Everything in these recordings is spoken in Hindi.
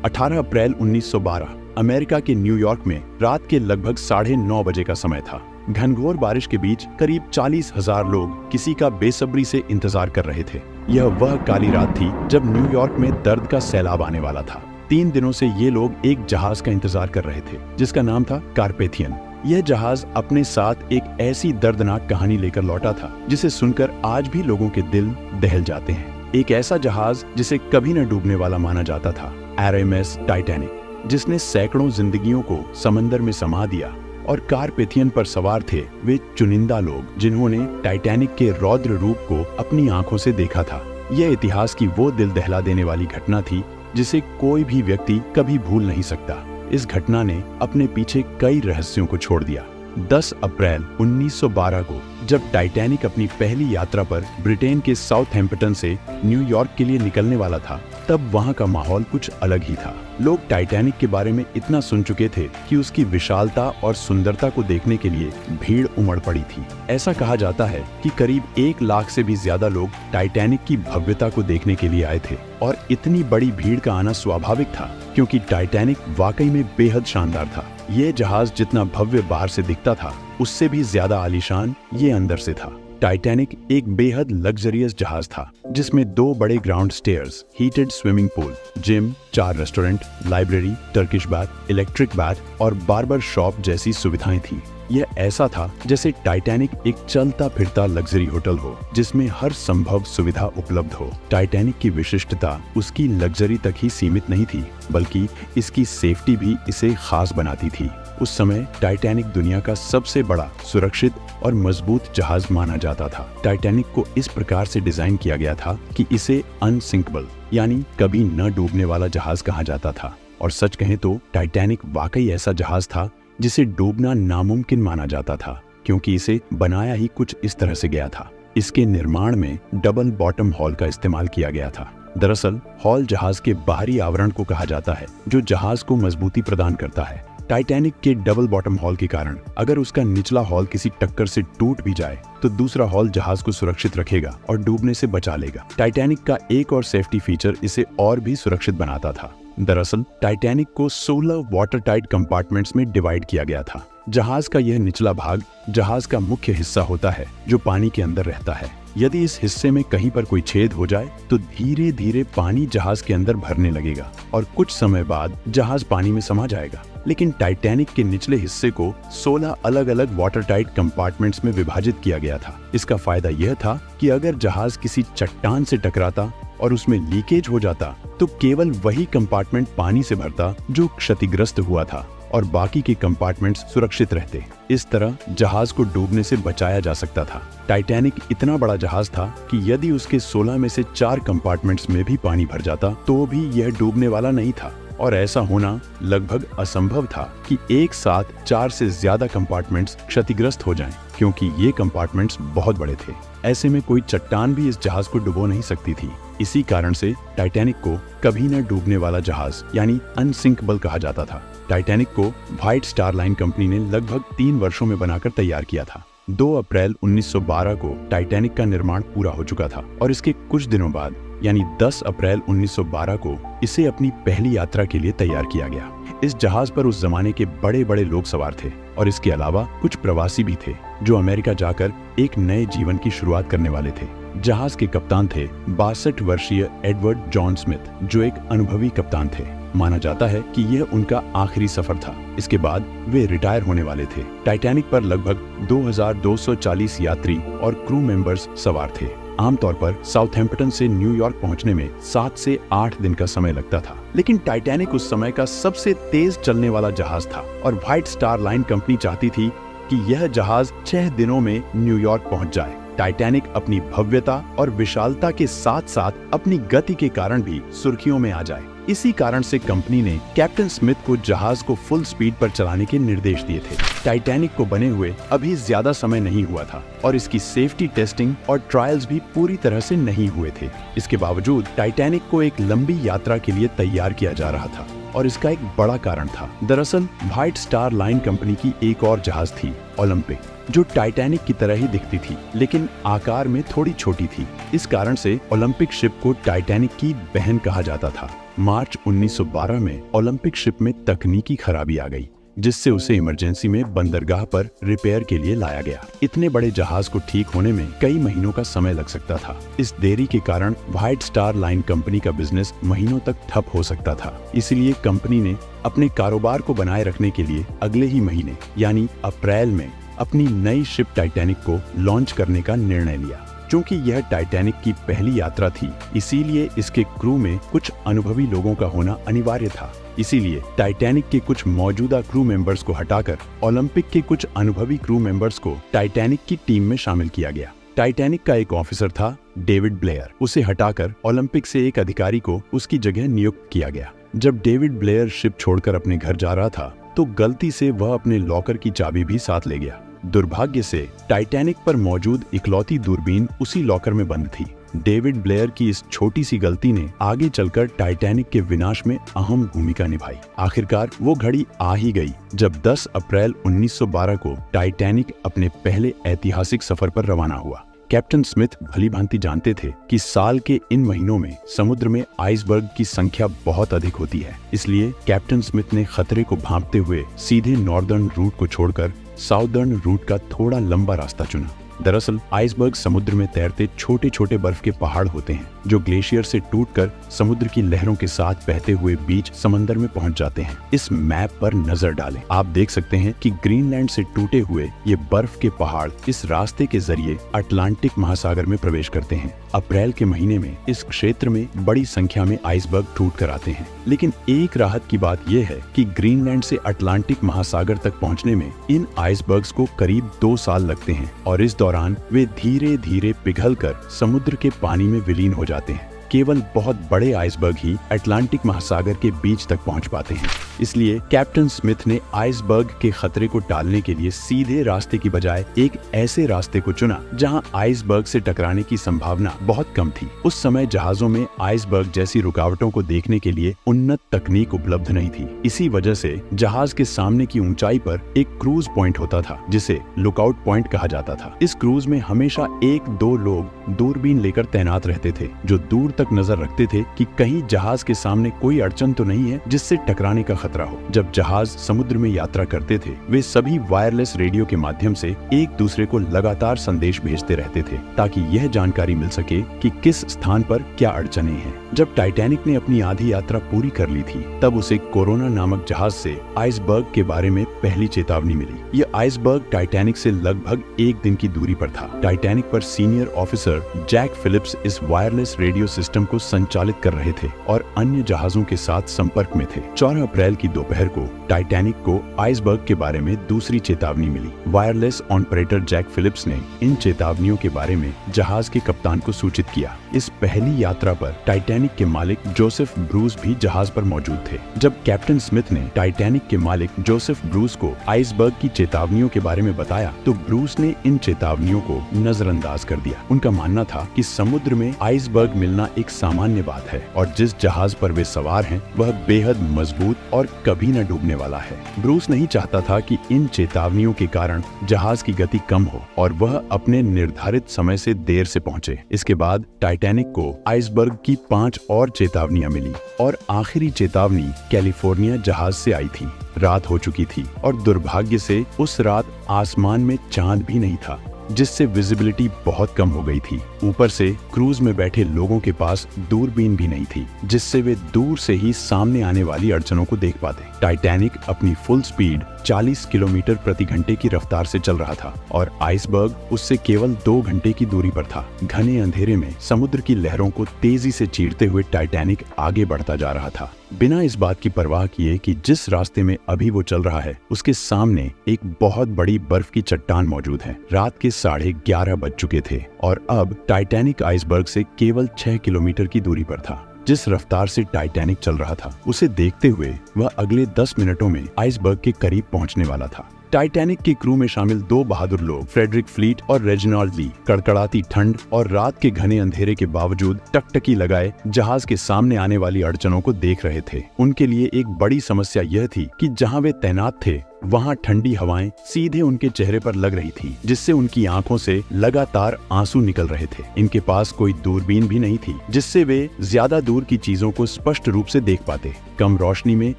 18 अप्रैल 1912 अमेरिका के न्यूयॉर्क में रात के लगभग 9:30 बजे का समय था। घनघोर बारिश के बीच करीब 40,000 लोग किसी का बेसब्री से इंतजार कर रहे थे। यह वह काली रात थी जब न्यूयॉर्क में दर्द का सैलाब आने वाला था। 3 दिनों से ये लोग एक जहाज का इंतजार कर रहे थे जिसका नाम था कारपेथियन। यह जहाज अपने साथ एक ऐसी दर्दनाक कहानी लेकर लौटा था जिसे सुनकर आज भी लोगों के दिल दहल जाते हैं। एक ऐसा जहाज जिसे कभी न डूबने वाला माना जाता था, आरएमएस टाइटैनिक, जिसने सैकड़ों जिंदगियों को समंदर में समा दिया। और कारपेथियन पर सवार थे वे चुनिंदा लोग जिन्होंने टाइटैनिक के रौद्र रूप को अपनी आंखों से देखा था। यह इतिहास की वो दिल दहला देने वाली घटना थी जिसे कोई भी व्यक्ति कभी भूल नहीं सकता। इस घटना ने अपने पीछे कई रहस्यों को छोड़ दिया। 10 अप्रैल 1912 को जब टाइटैनिक अपनी पहली यात्रा पर ब्रिटेन के साउथहैम्पटन से न्यूयॉर्क के लिए निकलने वाला था, तब वहां का माहौल कुछ अलग ही था। लोग टाइटैनिक के बारे में इतना सुन चुके थे कि उसकी विशालता और सुंदरता को देखने के लिए भीड़ उमड़ पड़ी थी। ऐसा कहा जाता है कि करीब 1 लाख से भी ज्यादा लोग टाइटैनिक की भव्यता को देखने के लिए आए थे। और इतनी बड़ी भीड़ का आना स्वाभाविक था क्योंकि टाइटैनिक वाकई में बेहद शानदार था। ये जहाज जितना भव्य बाहर से दिखता था, उससे भी ज्यादा आलीशान ये अंदर से था। टाइटैनिक एक बेहद लग्जरियस जहाज था जिसमें 2 बड़े ground stairs, heated swimming pool, gym, 4 restaurant, library, Turkish bath, electric bath और बार्बर शॉप जैसी सुविधाएं थी। यह ऐसा था जैसे टाइटैनिक एक चलता फिरता लग्जरी होटल हो जिसमें हर संभव सुविधा उपलब्ध हो। टाइटैनिक की विशिष्टता उसकी लग्जरी तक ही सीमित नहीं थी, बल्कि इसकी सेफ्टी भी इसे खास बनाती थी। उस समय टाइटैनिक दुनिया का सबसे बड़ा, सुरक्षित और मजबूत जहाज माना जाता था। टाइटैनिक को इस प्रकार से डिजाइन किया गया था कि इसे अनसिंकेबल यानी कभी न डूबने वाला जहाज कहा जाता था। और सच कहें तो टाइटैनिक वाकई ऐसा जहाज था जिसे डूबना नामुमकिन माना जाता था, क्योंकि इसे बनाया ही कुछ इस तरह से गया था। इसके निर्माण में डबल बॉटम हॉल का इस्तेमाल किया गया था। दरअसल हॉल जहाज के बाहरी आवरण को कहा जाता है जो जहाज को मजबूती प्रदान करता है। टाइटैनिक के डबल बॉटम हॉल के कारण अगर उसका निचला हॉल किसी टक्कर से टूट भी जाए तो दूसरा हॉल जहाज को सुरक्षित रखेगा और डूबने से बचा लेगा। टाइटैनिक का एक और सेफ्टी फीचर इसे और भी सुरक्षित बनाता था। दरअसल टाइटैनिक को 16 वाटर टाइट कंपार्टमेंट्स में डिवाइड किया गया था। जहाज का यह निचला भाग जहाज का मुख्य हिस्सा होता है जो पानी के अंदर रहता है। यदि इस हिस्से में कहीं पर कोई छेद हो जाए तो धीरे धीरे पानी जहाज के अंदर भरने लगेगा और कुछ समय बाद जहाज पानी में समा जाएगा। लेकिन टाइटैनिक के निचले हिस्से को 16 अलग अलग वाटर टाइट कंपार्टमेंट्स में विभाजित किया गया था। इसका फायदा यह था कि अगर जहाज किसी चट्टान से टकराता और उसमें लीकेज हो जाता तो केवल वही कंपार्टमेंट पानी से भरता जो क्षतिग्रस्त हुआ था और बाकी के कंपार्टमेंट्स सुरक्षित रहते। इस तरह जहाज को डूबने से बचाया जा सकता था। टाइटैनिक इतना बड़ा जहाज था कि यदि उसके 16 में से 4 कंपार्टमेंट्स में भी पानी भर जाता तो भी यह डूबने वाला नहीं था। और ऐसा होना लगभग असंभव था कि एक साथ 4 से ज्यादा कंपार्टमेंट्स क्षतिग्रस्त हो जाएं, क्योंकि ये कंपार्टमेंट्स बहुत बड़े थे। ऐसे में कोई चट्टान भी इस जहाज को डुबो नहीं सकती थी। इसी कारण से टाइटैनिक को कभी न डूबने वाला जहाज यानी अनसिंकेबल कहा जाता था। टाइटैनिक को व्हाइट स्टार लाइन कंपनी ने लगभग 3 वर्षों में बनाकर तैयार किया था। 2 अप्रैल 1912 को टाइटैनिक का निर्माण पूरा हो चुका था और इसके कुछ दिनों बाद यानी 10 अप्रैल 1912 को इसे अपनी पहली यात्रा के लिए तैयार किया गया। इस जहाज पर उस जमाने के बड़े बड़े लोग सवार थे और इसके अलावा कुछ प्रवासी भी थे जो अमेरिका जाकर एक नए जीवन की शुरुआत करने वाले थे। जहाज के कप्तान थे 62 वर्षीय एडवर्ड जॉन स्मिथ, जो एक अनुभवी कप्तान थे। माना जाता है कि यह उनका आखिरी सफर था। इसके बाद वे रिटायर होने वाले थे। टाइटैनिक पर लगभग 2240 यात्री और क्रू मेंबर्स सवार थे। आमतौर पर साउथहैम्पटन से न्यूयॉर्क पहुंचने में 7 से 8 दिन का समय लगता था, लेकिन टाइटैनिक उस समय का सबसे तेज चलने वाला जहाज था और व्हाइट स्टार लाइन कंपनी चाहती थी कि यह जहाज 6 दिनों में न्यूयॉर्क पहुंच जाए। टाइटैनिक अपनी भव्यता और विशालता के साथ साथ अपनी गति के कारण भी सुर्खियों में आ जाए। इसी कारण से कंपनी ने कैप्टन स्मिथ को जहाज को फुल स्पीड पर चलाने के निर्देश दिए थे। टाइटैनिक को बने हुए अभी ज्यादा समय नहीं हुआ था और इसकी सेफ्टी टेस्टिंग और ट्रायल्स भी पूरी तरह से नहीं हुए थे। इसके बावजूद टाइटैनिक को एक लंबी यात्रा के लिए तैयार किया जा रहा था और इसका एक बड़ा कारण था। दरअसल व्हाइट स्टार लाइन कंपनी की एक और जहाज थी, ओलंपिक, जो टाइटैनिक की तरह ही दिखती थी लेकिन आकार में थोड़ी छोटी थी। इस कारण से ओलंपिक शिप को टाइटैनिक की बहन कहा जाता था। मार्च 1912 में ओलंपिक शिप में तकनीकी खराबी आ गई, जिससे उसे इमरजेंसी में बंदरगाह पर रिपेयर के लिए लाया गया। इतने बड़े जहाज को ठीक होने में कई महीनों का समय लग सकता था। इस देरी के कारण व्हाइट स्टार लाइन कंपनी का बिजनेस महीनों तक ठप हो सकता था। इसलिए कंपनी ने अपने कारोबार को बनाए रखने के लिए अगले ही महीने यानी अप्रैल में अपनी नई शिप टाइटैनिक को लॉन्च करने का निर्णय लिया। क्योंकि यह टाइटैनिक की पहली यात्रा थी, इसीलिए इसके क्रू में कुछ अनुभवी लोगों का होना अनिवार्य था। इसीलिए टाइटैनिक के कुछ मौजूदा क्रू मेंबर्स को हटाकर ओलंपिक के कुछ अनुभवी क्रू मेंबर्स को टाइटैनिक की टीम में शामिल किया गया। टाइटैनिक का एक ऑफिसर था डेविड ब्लेयर, उसे हटाकर ओलंपिक से एक अधिकारी को उसकी जगह नियुक्त किया गया। जब डेविड ब्लेयर शिप छोड़कर अपने घर जा रहा था तो गलती से वह अपने लॉकर की चाबी भी साथ ले गया। दुर्भाग्य से टाइटैनिक पर मौजूद इकलौती दूरबीन उसी लॉकर में बंद थी। डेविड ब्लेयर की इस छोटी सी गलती ने आगे चलकर टाइटैनिक के विनाश में अहम भूमिका निभाई। आखिरकार वो घड़ी आ ही गई जब 10 अप्रैल 1912 को टाइटैनिक अपने पहले ऐतिहासिक सफर पर रवाना हुआ। कैप्टन स्मिथ भलीभांति जानते थे कि साल के इन महीनों में समुद्र में आइसबर्ग की संख्या बहुत अधिक होती है। इसलिए कैप्टन स्मिथ ने खतरे को भांपते हुए सीधे नॉर्दर्न रूट को छोड़कर साउदर्न रूट का थोड़ा लंबा रास्ता चुना। दरअसल आइसबर्ग समुद्र में तैरते छोटे छोटे बर्फ के पहाड़ होते हैं जो ग्लेशियर से टूटकर समुद्र की लहरों के साथ बहते हुए बीच समंदर में पहुंच जाते हैं। इस मैप पर नजर डालें, आप देख सकते हैं कि ग्रीनलैंड से टूटे हुए ये बर्फ के पहाड़ इस रास्ते के जरिए अटलांटिक महासागर में प्रवेश करते हैं। अप्रैल के महीने में इस क्षेत्र में बड़ी संख्या में आइसबर्ग टूट कर आते हैं। लेकिन एक राहत की बात यह है कि ग्रीनलैंड से अटलांटिक महासागर तक पहुंचने में इन आइसबर्ग्स को करीब 2 साल लगते हैं और इस दौरान वे धीरे धीरे पिघलकर समुद्र के पानी में विलीन हो जाते हैं। केवल बहुत बड़े आइसबर्ग ही अटलांटिक महासागर के बीच तक पहुंच पाते हैं। इसलिए कैप्टन स्मिथ ने आइसबर्ग के खतरे को टालने के लिए सीधे रास्ते की बजाय एक ऐसे रास्ते को चुना जहां आइसबर्ग से टकराने की संभावना बहुत कम थी। उस समय जहाजों में आइसबर्ग जैसी रुकावटों को देखने के लिए उन्नत तकनीक उपलब्ध नहीं थी। इसी वजह से जहाज के सामने की ऊंचाई पर एक क्रूज पॉइंट होता था जिसे लुकआउट पॉइंट कहा जाता था। इस क्रूज में हमेशा 1-2 लोग दूरबीन लेकर तैनात रहते थे जो दूर तक नजर रखते थे कि कहीं जहाज के सामने कोई अड़चन तो नहीं है जिससे टकराने का खतरा हो। जब जहाज समुद्र में यात्रा करते थे वे सभी वायरलेस रेडियो के माध्यम से एक दूसरे को लगातार संदेश भेजते रहते थे ताकि यह जानकारी मिल सके कि किस स्थान पर क्या अड़चने हैं। जब टाइटैनिक ने अपनी आधी यात्रा पूरी कर ली थी तब उसे कोरोना नामक जहाज से आइसबर्ग के बारे में पहली चेतावनी मिली। यह आइसबर्ग टाइटैनिक से लगभग 1 दिन की दूरी पर था। टाइटैनिक पर सीनियर ऑफिसर जैक फिलिप्स इस वायरलेस रेडियो सिस्टम को संचालित कर रहे थे और अन्य जहाजों के साथ संपर्क में थे। 4 अप्रैल की दोपहर को टाइटैनिक को आइसबर्ग के बारे में दूसरी चेतावनी मिली। वायरलेस ऑपरेटर जैक फिलिप्स ने इन चेतावनियों के बारे में जहाज के कप्तान को सूचित किया। इस पहली यात्रा पर टाइटैनिक के मालिक जोसेफ ब्रूस भी जहाज पर मौजूद थे। जब कैप्टन स्मिथ ने टाइटैनिक के मालिक जोसेफ ब्रूस को आइसबर्ग की चेतावनियों के बारे में बताया तो ब्रूस ने इन चेतावनियों को नजरअंदाज कर दिया। उनका मानना था कि समुद्र में आइसबर्ग मिलना एक सामान्य बात है और जिस जहाज पर वे सवार हैं वह बेहद मजबूत और कभी न डूबने वाला है। ब्रूस नहीं चाहता था कि इन चेतावनियों के कारण जहाज की गति कम हो और वह अपने निर्धारित समय से देर से पहुंचे। इसके बाद टाइटैनिक को आइसबर्ग की 5 और चेतावनियां मिली और आखिरी चेतावनी कैलिफोर्निया जहाज से आई थी। रात हो चुकी थी और दुर्भाग्य से उस रात आसमान में चांद भी नहीं था जिससे विजिबिलिटी बहुत कम हो गई थी। ऊपर से क्रूज में बैठे लोगों के पास दूरबीन भी नहीं थी जिससे वे दूर से ही सामने आने वाली अड़चनों को देख पाते। टाइटैनिक अपनी फुल स्पीड 40 किलोमीटर प्रति घंटे की रफ्तार से चल रहा था और आइसबर्ग उससे केवल 2 घंटे की दूरी पर था। घने अंधेरे में समुद्र की लहरों को तेजी से चीरते हुए टाइटैनिक आगे बढ़ता जा रहा था, बिना इस बात की परवाह किए कि जिस रास्ते में अभी वो चल रहा है उसके सामने एक बहुत बड़ी बर्फ की चट्टान मौजूद है। रात के 11:30 बज चुके थे और अब टाइटैनिक आइसबर्ग से केवल 6 किलोमीटर की दूरी पर था। जिस रफ्तार से टाइटैनिक चल रहा था उसे देखते हुए वह अगले 10 मिनटों में आइसबर्ग के करीब पहुंचने वाला था। टाइटैनिक के क्रू में शामिल 2 बहादुर लोग फ्रेडरिक फ्लीट और रेजिनाल्ड ली कड़कड़ाती ठंड और रात के घने अंधेरे के बावजूद टकटकी लगाए जहाज के सामने आने वाली अड़चनों को देख रहे थे। उनके लिए एक बड़ी समस्या यह थी कि जहां वे तैनात थे वहां ठंडी हवाएं सीधे उनके चेहरे पर लग रही थी, जिससे उनकी आंखों से लगातार आंसू निकल रहे थे। इनके पास कोई दूरबीन भी नहीं थी जिससे वे ज्यादा दूर की चीजों को स्पष्ट रूप से देख पाते। कम रोशनी में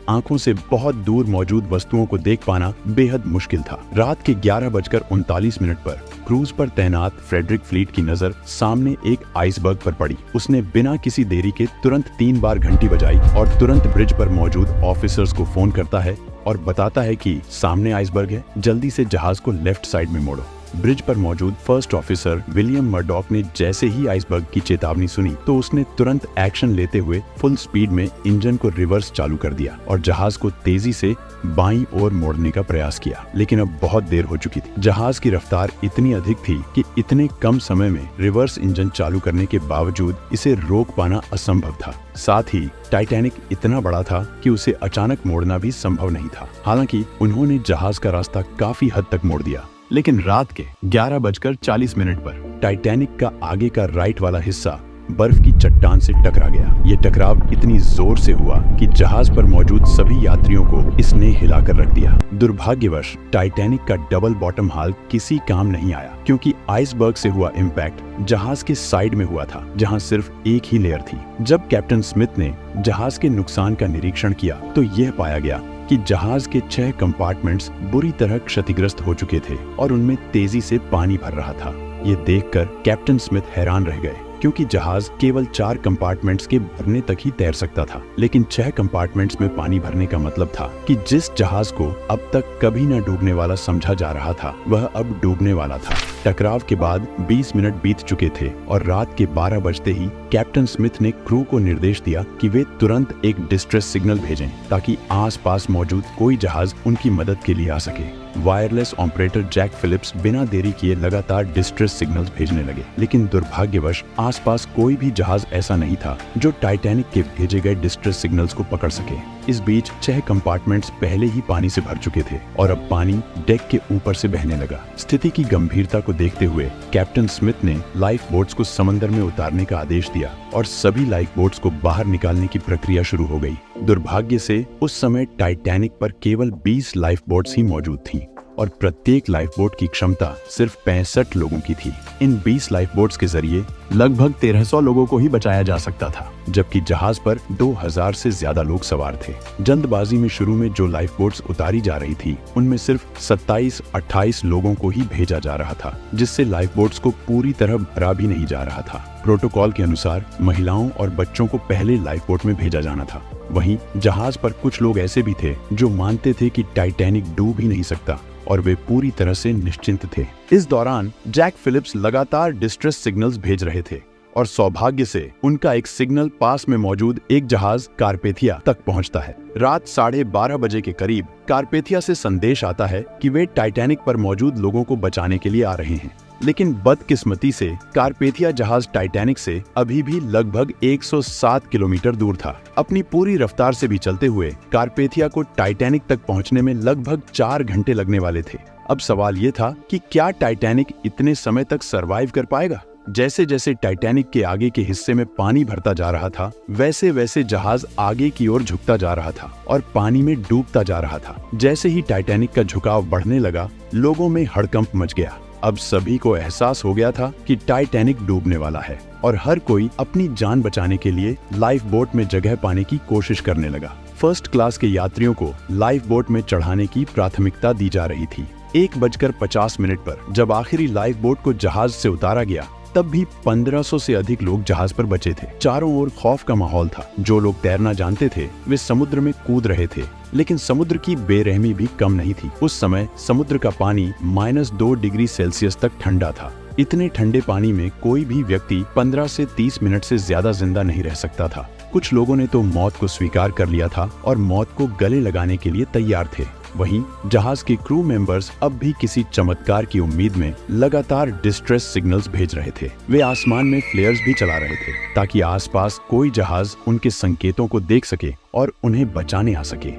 आंखों से बहुत दूर मौजूद वस्तुओं को देख पाना बेहद मुश्किल था। रात के 11:39 पर क्रूज पर तैनात फ्रेडरिक फ्लीट की नजर सामने एक आइसबर्ग पर पड़ी। उसने बिना किसी देरी के तुरंत 3 बार घंटी बजाई और तुरंत ब्रिज पर मौजूद ऑफिसर्स को फोन करता है और बताता है कि सामने आइसबर्ग है, जल्दी से जहाज को लेफ्ट साइड में मोड़ो। ब्रिज पर मौजूद फर्स्ट ऑफिसर विलियम मर्डॉक ने जैसे ही आइसबर्ग की चेतावनी सुनी तो उसने तुरंत एक्शन लेते हुए फुल स्पीड में इंजन को रिवर्स चालू कर दिया और जहाज को तेजी से बाईं ओर मोड़ने का प्रयास किया। लेकिन अब बहुत देर हो चुकी थी। जहाज की रफ्तार इतनी अधिक थी कि इतने कम समय में रिवर्स इंजन चालू करने के बावजूद इसे रोक पाना असंभव था। साथ ही टाइटैनिक इतना बड़ा था कि उसे अचानक मोड़ना भी संभव नहीं था। हालांकि उन्होंने जहाज का रास्ता काफी हद तक मोड़ दिया, लेकिन रात के 11:40 पर टाइटैनिक का आगे का राइट वाला हिस्सा बर्फ की चट्टान से टकरा गया। ये टकराव इतनी जोर से हुआ कि जहाज पर मौजूद सभी यात्रियों को इसने हिलाकर रख दिया। दुर्भाग्यवश टाइटैनिक का डबल बॉटम हाल किसी काम नहीं आया, क्योंकि आइसबर्ग से हुआ इम्पैक्ट जहाज के साइड में हुआ था, जहां सिर्फ एक ही लेयर थी। जब कैप्टन स्मिथ ने जहाज के नुकसान का निरीक्षण किया तो यह पाया गया कि जहाज के 6 कंपार्टमेंट्स बुरी तरह क्षतिग्रस्त हो चुके थे और उनमें तेजी से पानी भर रहा था। ये देखकर कैप्टन स्मिथ हैरान रह गए, क्योंकि जहाज केवल 4 कंपार्टमेंट्स के भरने तक ही तैर सकता था, लेकिन 6 कंपार्टमेंट्स में पानी भरने का मतलब था कि जिस जहाज को अब तक कभी न डूबने वाला समझा जा रहा था वह अब डूबने वाला था। टकराव के बाद 20 मिनट बीत चुके थे और रात के 12 बजते ही कैप्टन स्मिथ ने क्रू को निर्देश दिया कि वे तुरंत एक डिस्ट्रेस सिग्नल भेजें ताकि आसपास मौजूद कोई जहाज उनकी मदद के लिए आ सके। वायरलेस ऑपरेटर जैक फिलिप्स बिना देरी किए लगातार डिस्ट्रेस सिग्नल्स भेजने लगे, लेकिन दुर्भाग्यवश आसपास कोई भी जहाज ऐसा नहीं था जो टाइटैनिक के भेजे गए डिस्ट्रेस सिग्नल्स को पकड़ सके। इस बीच 6 कंपार्टमेंट्स पहले ही पानी से भर चुके थे और अब पानी डेक के ऊपर से बहने लगा। स्थिति की गंभीरता को देखते हुए कैप्टन स्मिथ ने लाइफ बोट्स को समंदर में उतारने का आदेश दिया और सभी लाइफ बोट्स को बाहर निकालने की प्रक्रिया शुरू हो गई। दुर्भाग्य से उस समय टाइटैनिक पर केवल 20 लाइफ बोट्स ही मौजूद थीं और प्रत्येक लाइफ बोट की क्षमता सिर्फ 65 लोगों की थी। इन 20 लाइफ बोट्स के जरिए लगभग 1300 लोगों को ही बचाया जा सकता था, जबकि जहाज पर 2000 से ज्यादा लोग सवार थे। जल्दबाजी में शुरू में जो लाइफ बोट्स उतारी जा रही थी उनमें सिर्फ 27-28 लोगों को ही भेजा जा रहा था, जिससे लाइफ बोट्स को पूरी तरह भरा भी नहीं जा रहा था। प्रोटोकॉल के अनुसार महिलाओं और बच्चों को पहले लाइफ बोट में भेजा जाना था। वहीं जहाज पर कुछ लोग ऐसे भी थे जो मानते थे कि टाइटैनिक डूब ही नहीं सकता और वे पूरी तरह से निश्चिंत थे। इस दौरान जैक फिलिप्स लगातार डिस्ट्रेस सिग्नल्स भेज रहे थे और सौभाग्य से उनका एक सिग्नल पास में मौजूद एक जहाज कारपेथिया तक पहुंचता है। रात 12:30 बजे के करीब कारपेथिया से संदेश आता है कि वे टाइटैनिक पर मौजूद लोगों को बचाने के लिए आ रहे हैं, लेकिन बदकिस्मती से कारपेथिया जहाज टाइटैनिक से अभी भी लगभग 107 किलोमीटर दूर था। अपनी पूरी रफ्तार से भी चलते हुए कारपेथिया को टाइटैनिक तक पहुंचने में लगभग 4 घंटे लगने वाले थे। अब सवाल ये था कि क्या टाइटैनिक इतने समय तक सरवाइव कर पाएगा? जैसे जैसे टाइटैनिक के आगे के हिस्से में पानी भरता जा रहा था, वैसे वैसे जहाज आगे की ओर झुकता जा रहा था और पानी में डूबता जा रहा था। जैसे ही टाइटैनिक का झुकाव बढ़ने लगा, लोगों में हड़कंप मच गया। अब सभी को एहसास हो गया था कि टाइटैनिक डूबने वाला है और हर कोई अपनी जान बचाने के लिए लाइफ बोट में जगह पाने की कोशिश करने लगा। फर्स्ट क्लास के यात्रियों को लाइफ बोट में चढ़ाने की प्राथमिकता दी जा रही थी। 1:50 पर जब आखिरी लाइफ बोट को जहाज से उतारा गया, तब भी 1500 से अधिक लोग जहाज पर बचे थे। चारों ओर खौफ का माहौल था। जो लोग तैरना जानते थे वे समुद्र में कूद रहे थे, लेकिन समुद्र की बेरहमी भी कम नहीं थी। उस समय समुद्र का पानी -2 डिग्री सेल्सियस तक ठंडा था। इतने ठंडे पानी में कोई भी व्यक्ति 15 से 30 मिनट से ज्यादा जिंदा नहीं रह सकता था। कुछ लोगों ने तो मौत को स्वीकार कर लिया था और मौत को गले लगाने के लिए तैयार थे। वहीं जहाज के क्रू मेंबर्स अब भी किसी चमत्कार की उम्मीद में लगातार डिस्ट्रेस सिग्नल्स भेज रहे थे। वे आसमान में फ्लेयर्स भी चला रहे थे ताकि आसपास कोई जहाज उनके संकेतों को देख सके और उन्हें बचाने आ सके।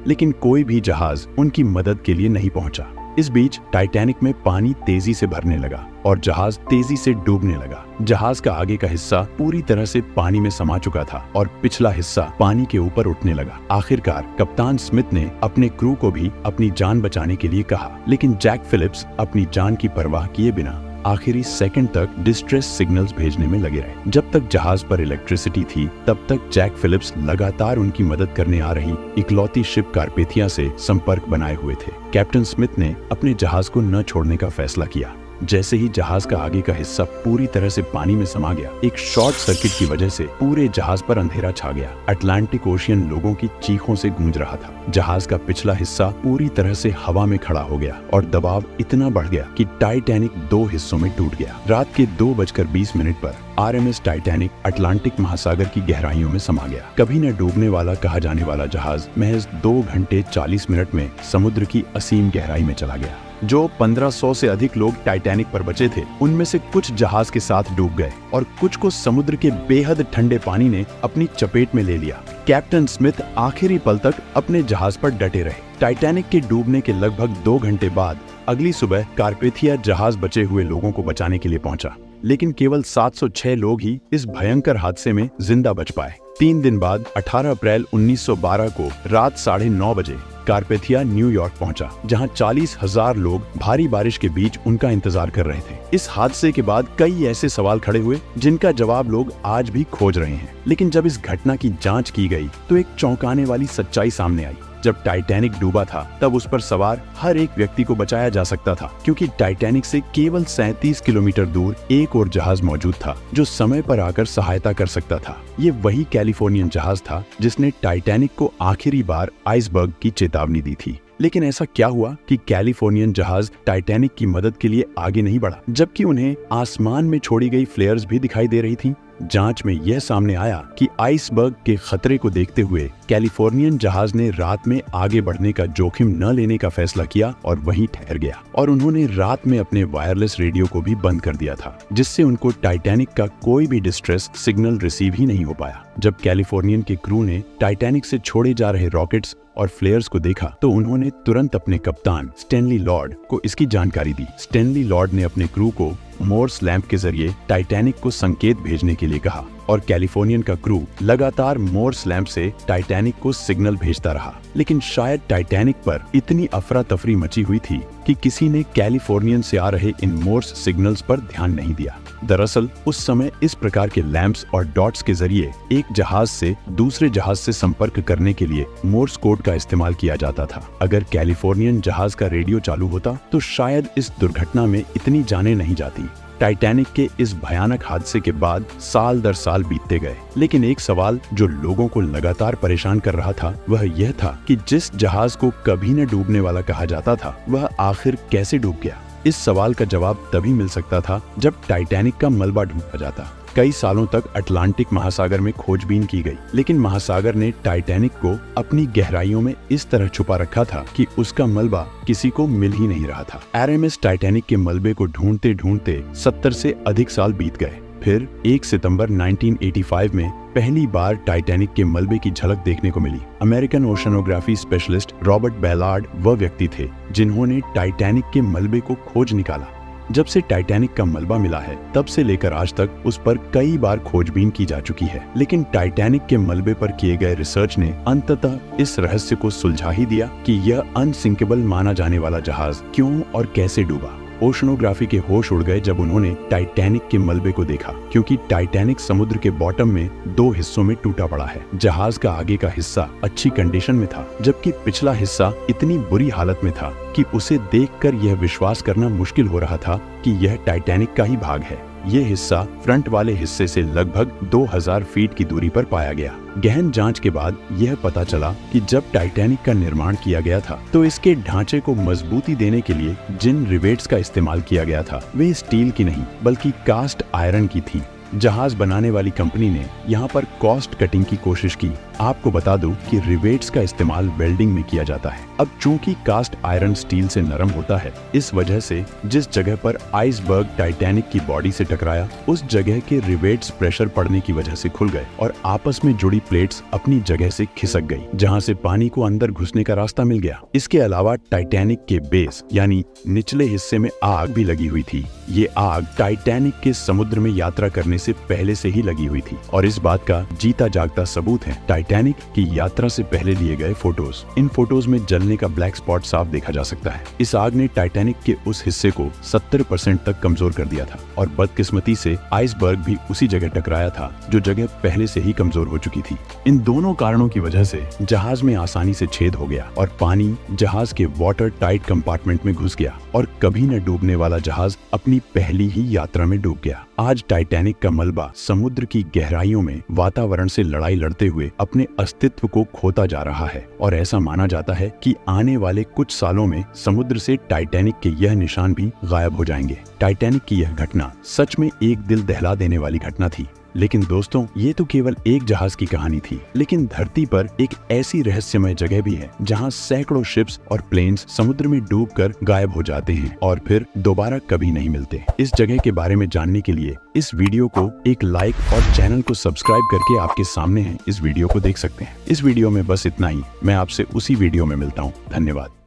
लेकिन कोई भी जहाज उनकी मदद के लिए नहीं पहुंचा। इस बीच टाइटैनिक में पानी तेजी से भरने लगा और जहाज तेजी से डूबने लगा। जहाज का आगे का हिस्सा पूरी तरह से पानी में समा चुका था और पिछला हिस्सा पानी के ऊपर उठने लगा। आखिरकार कप्तान स्मिथ ने अपने क्रू को भी अपनी जान बचाने के लिए कहा, लेकिन जैक फिलिप्स अपनी जान की परवाह किए बिना आखिरी सेकंड तक डिस्ट्रेस सिग्नल्स भेजने में लगे रहे। जब तक जहाज पर इलेक्ट्रिसिटी थी, तब तक जैक फिलिप्स लगातार उनकी मदद करने आ रही इकलौती शिप कारपेथिया से संपर्क बनाए हुए थे। कैप्टन स्मिथ ने अपने जहाज को न छोड़ने का फैसला किया। जैसे ही जहाज का आगे का हिस्सा पूरी तरह से पानी में समा गया, एक शॉर्ट सर्किट की वजह से पूरे जहाज पर अंधेरा छा गया। अटलांटिक ओशियन लोगों की चीखों से गूंज रहा था। जहाज का पिछला हिस्सा पूरी तरह से हवा में खड़ा हो गया और दबाव इतना बढ़ गया कि टाइटैनिक 2 हिस्सों में टूट गया। रात के 2:20 पर RMS टाइटैनिक अटलांटिक महासागर की गहराइयों में समा गया। कभी न डूबने वाला कहा जाने वाला जहाज महज 2 घंटे 40 मिनट में समुद्र की असीम गहराई में चला गया। जो 1500 से अधिक लोग टाइटैनिक पर बचे थे, उनमें से कुछ जहाज के साथ डूब गए और कुछ को समुद्र के बेहद ठंडे पानी ने अपनी चपेट में ले लिया। कैप्टन स्मिथ आखिरी पल तक अपने जहाज पर डटे रहे। टाइटैनिक के डूबने के लगभग 2 घंटे बाद अगली सुबह कारपेथिया जहाज बचे हुए लोगों को बचाने के लिए पहुंचा, लेकिन केवल 706 लोग ही इस भयंकर हादसे में जिंदा बच पाए। 3 दिन बाद 18 अप्रैल 1912 को रात 9:30 बजे कारपेथिया न्यूयॉर्क पहुंचा, जहां 40,000 लोग भारी बारिश के बीच उनका इंतजार कर रहे थे। इस हादसे के बाद कई ऐसे सवाल खड़े हुए जिनका जवाब लोग आज भी खोज रहे हैं। लेकिन जब इस घटना की जांच की गई तो एक चौंकाने वाली सच्चाई सामने आई। जब टाइटैनिक डूबा था, तब उस पर सवार हर एक व्यक्ति को बचाया जा सकता था, क्योंकि टाइटैनिक से केवल 37 किलोमीटर दूर एक और जहाज मौजूद था जो समय पर आकर सहायता कर सकता था। ये वही कैलिफोर्नियन जहाज था जिसने टाइटैनिक को आखिरी बार आइसबर्ग की चेतावनी दी थी। लेकिन ऐसा क्या हुआ कि कैलिफोर्नियन जहाज टाइटैनिक की मदद के लिए आगे नहीं बढ़ा, जबकि उन्हें आसमान में छोड़ी गई फ्लेयर्स भी दिखाई दे रही थी? जांच में यह सामने आया कि आइसबर्ग के खतरे को देखते हुए कैलिफोर्नियन जहाज ने रात में आगे बढ़ने का जोखिम न लेने का फैसला किया और वहीं ठहर गया। और उन्होंने रात में अपने वायरलेस रेडियो को भी बंद कर दिया था, जिससे उनको टाइटैनिक का कोई भी डिस्ट्रेस सिग्नल रिसीव ही नहीं हो पाया। जब कैलिफोर्नियन के क्रू ने टाइटैनिक से छोड़े जा रहे रॉकेट्स और फ्लेयर्स को देखा, तो उन्होंने तुरंत अपने कप्तान स्टैनली लॉर्ड को इसकी जानकारी दी। स्टैनली लॉर्ड ने अपने क्रू को मोर्स लैंप के जरिए टाइटैनिक को संकेत भेजने के लिए कहा और कैलिफोर्नियन का क्रू लगातार मोर्स लैंप से टाइटैनिक को सिग्नल भेजता रहा। लेकिन शायद टाइटैनिक पर इतनी अफरा तफरी मची हुई थी कि किसी ने कैलिफोर्नियन से आ रहे इन मोर्स सिग्नल्स पर ध्यान नहीं दिया। दरअसल उस समय इस प्रकार के लैंप्स और डॉट्स के जरिए एक जहाज से दूसरे जहाज से संपर्क करने के लिए मोर्स कोड का इस्तेमाल किया जाता था। अगर कैलिफोर्नियन जहाज का रेडियो चालू होता तो शायद इस दुर्घटना में इतनी जानें नहीं जाती। टाइटैनिक के इस भयानक हादसे के बाद साल दर साल बीतते गए, लेकिन एक सवाल जो लोगों को लगातार परेशान कर रहा था वह यह था कि जिस जहाज को कभी न डूबने वाला कहा जाता था, वह आखिर कैसे डूब गया। इस सवाल का जवाब तभी मिल सकता था जब टाइटैनिक का मलबा ढूंढा जाता। कई सालों तक अटलांटिक महासागर में खोजबीन की गई, लेकिन महासागर ने टाइटैनिक को अपनी गहराइयों में इस तरह छुपा रखा था कि उसका मलबा किसी को मिल ही नहीं रहा था। RMS टाइटैनिक के मलबे को ढूंढते ढूंढते 70 से अधिक साल बीत गए। फिर 1 सितंबर 1985 में पहली बार टाइटैनिक के मलबे की झलक देखने को मिली। अमेरिकन ओशनोग्राफी स्पेशलिस्ट रॉबर्ट बैलार्ड वह व्यक्ति थे जिन्होंने टाइटैनिक के मलबे को खोज निकाला। जब से टाइटैनिक का मलबा मिला है, तब से लेकर आज तक उस पर कई बार खोजबीन की जा चुकी है, लेकिन टाइटैनिक के मलबे पर किए गए रिसर्च ने अंततः इस रहस्य को सुलझा ही दिया कि यह अनसिंकेबल माना जाने वाला जहाज क्यों और कैसे डूबा। ओशनोग्राफी के होश उड़ गए जब उन्होंने टाइटैनिक के मलबे को देखा, क्योंकि टाइटैनिक समुद्र के बॉटम में 2 हिस्सों में टूटा पड़ा है। जहाज का आगे का हिस्सा अच्छी कंडीशन में था, जबकि पिछला हिस्सा इतनी बुरी हालत में था कि उसे देखकर यह विश्वास करना मुश्किल हो रहा था कि यह टाइटैनिक का ही भाग है। ये हिस्सा फ्रंट वाले हिस्से से लगभग 2000 फीट की दूरी पर पाया गया। गहन जांच के बाद यह पता चला कि जब टाइटैनिक का निर्माण किया गया था, तो इसके ढांचे को मजबूती देने के लिए जिन रिवेट्स का इस्तेमाल किया गया था, वे स्टील की नहीं बल्कि कास्ट आयरन की थी। जहाज बनाने वाली कंपनी ने यहाँ पर कॉस्ट कटिंग की कोशिश की आपको बता दूं कि रिवेट्स का इस्तेमाल वेल्डिंग में किया जाता है। अब चूंकि कास्ट आयरन स्टील से नरम होता है, इस वजह से जिस जगह पर आइसबर्ग टाइटैनिक की बॉडी से टकराया, उस जगह के रिवेट्स प्रेशर पड़ने की वजह से खुल गए और आपस में जुड़ी प्लेट्स अपनी जगह से खिसक गई, जहां से पानी को अंदर घुसने का रास्ता मिल गया। इसके अलावा टाइटैनिक के बेस यानी निचले हिस्से में आग भी लगी हुई थी। ये आग टाइटैनिक के समुद्र में यात्रा करने से पहले से ही लगी हुई थी और इस बात का जीता जागता सबूत है टाइटैनिक की यात्रा से पहले लिए गए फोटोज। इन फोटोज में जलने का ब्लैक स्पॉट साफ देखा जा सकता है। इस आग ने टाइटैनिक के उस हिस्से को 70% तक कमजोर कर दिया था और बदकिस्मती से आइसबर्ग भी उसी जगह टकराया था जो जगह पहले से ही कमजोर हो चुकी थी। इन दोनों कारणों की वजह से जहाज में आसानी से छेद हो गया और पानी जहाज के वाटर टाइट कंपार्टमेंट में घुस गया और कभी न डूबने वाला जहाज अपनी पहली ही यात्रा में डूब गया। आज टाइटैनिक का मलबा समुद्र की गहराइयों में वातावरण से लड़ाई लड़ते हुए अपने अस्तित्व को खोता जा रहा है और ऐसा माना जाता है कि आने वाले कुछ सालों में समुद्र से टाइटैनिक के यह निशान भी गायब हो जाएंगे। टाइटैनिक की यह घटना सच में एक दिल दहला देने वाली घटना थी। लेकिन दोस्तों, ये तो केवल एक जहाज की कहानी थी, लेकिन धरती पर एक ऐसी रहस्यमय जगह भी है जहां सैकड़ों शिप्स और प्लेन्स समुद्र में डूबकर गायब हो जाते हैं और फिर दोबारा कभी नहीं मिलते। इस जगह के बारे में जानने के लिए इस वीडियो को एक लाइक और चैनल को सब्सक्राइब करके आपके सामने है इस वीडियो को देख सकते हैं। इस वीडियो में बस इतना ही। मैं आपसे उसी वीडियो में मिलता हूँ। धन्यवाद।